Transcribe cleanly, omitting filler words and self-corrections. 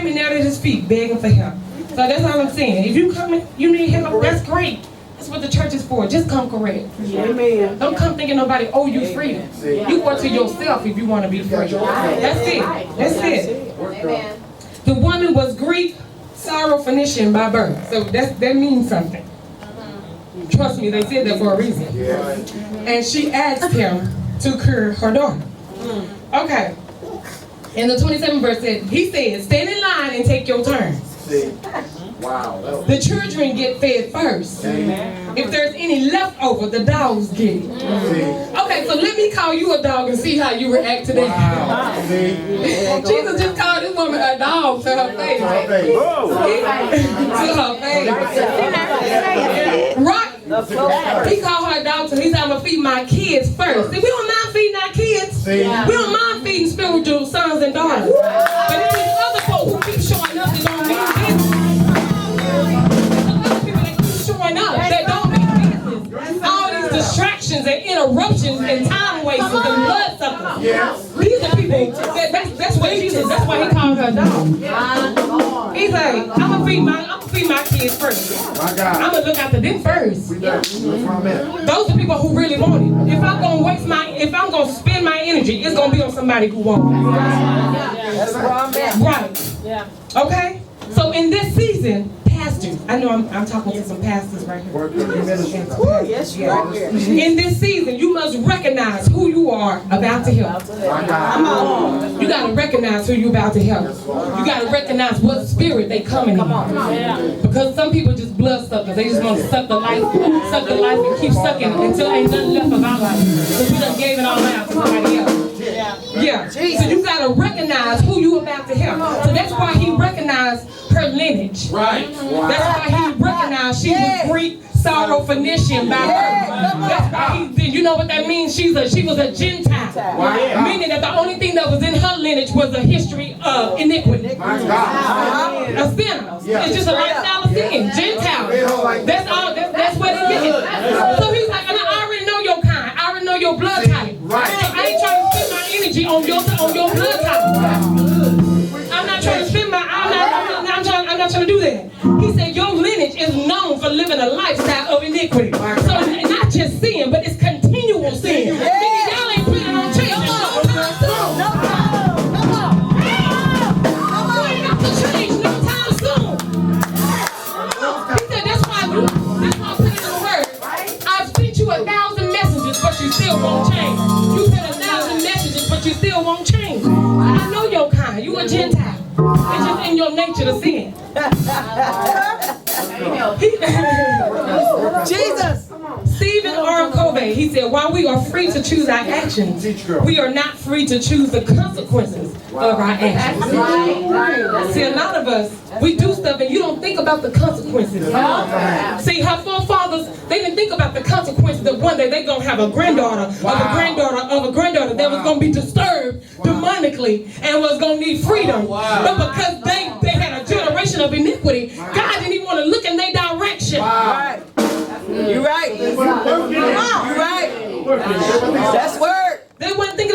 came and knelt at his feet, begging for help. So that's all I'm saying. If you coming, you need help, that's great. That's what the church is for. Just come correct. Amen. Don't come thinking nobody owe you freedom. You go to yourself if you want to be free. That's it. That's it. Amen. The woman was Greek, Syrophoenician by birth. So that means something. Trust me, they said that for a reason. And she asked him to cure her daughter. Okay. And the 27th verse said, he said, stand in line and take your turn. Wow. The children get fed first. If there's any leftover, the dogs get it. Okay, so let me call you a dog and see how you react to that. Jesus just called this woman a dog to her face. To her face. Right? He called her a dog, so he said, I'm going to feed my kids first. See, we don't mind feeding our kids. We don't mind feeding spiritual sons and daughters. But if there's other folks who keep showing up that don't mean business. Other people that keep showing up that don't mean business. All these distractions and interruptions and time wasters and blood suckers. These are people, that's what Jesus, that's why he called her a dog. He's like, I'm gonna feed my kids first. I'm gonna look after them first. Those are people who really want it. If I'm gonna spend my energy, it's gonna be on somebody who wants it. That's where I'm at. Right. Yeah. Okay? So in this season, pastors, I know I'm talking to some pastors right here. Yes, you are here. In this season, you must recognize who you are about to help. Come on. You got to recognize who you're about to help. You got to recognize what spirit they coming in. Because some people just blood suckers. They just want to suck the life and keep sucking until ain't nothing left of our life. Because we done gave it all out to somebody else. Yeah. So you got to recognize who you about to help. So that's why he recognized her lineage. Right. That's why he recognized she was Greek, Syrophoenician by birth. That's why he did. You know what that means? She was a Gentile. Meaning that the only thing that was in her lineage was a history of iniquity. A sinner. It's just a lifestyle of sin. Gentile. That's all. That's what it means. So he's like, I already know your kind. I already know your blood type. So I ain't trying to spend my energy on your blood type. I'm not trying to spend my. I'm not trying to do that. He said your lineage is known for living a lifestyle of iniquity. So it's not just sin, but it's continual sin. Y'all ain't planning on changing. You still won't change. I know your kind. You a Gentile. It's just in your nature to sin. Jesus. Stephen R. Covey, he said, while we are free to choose our actions, we are not free to choose the consequences of our actions. See, a lot of us, we do stuff and you don't think about the consequences. See, her forefathers, they didn't think about the consequences of one day they're going to have a granddaughter of a granddaughter of a granddaughter that was going to be disturbed demonically and was going to need freedom. But because they had a generation of iniquity, God didn't even want to look in their direction. You're right.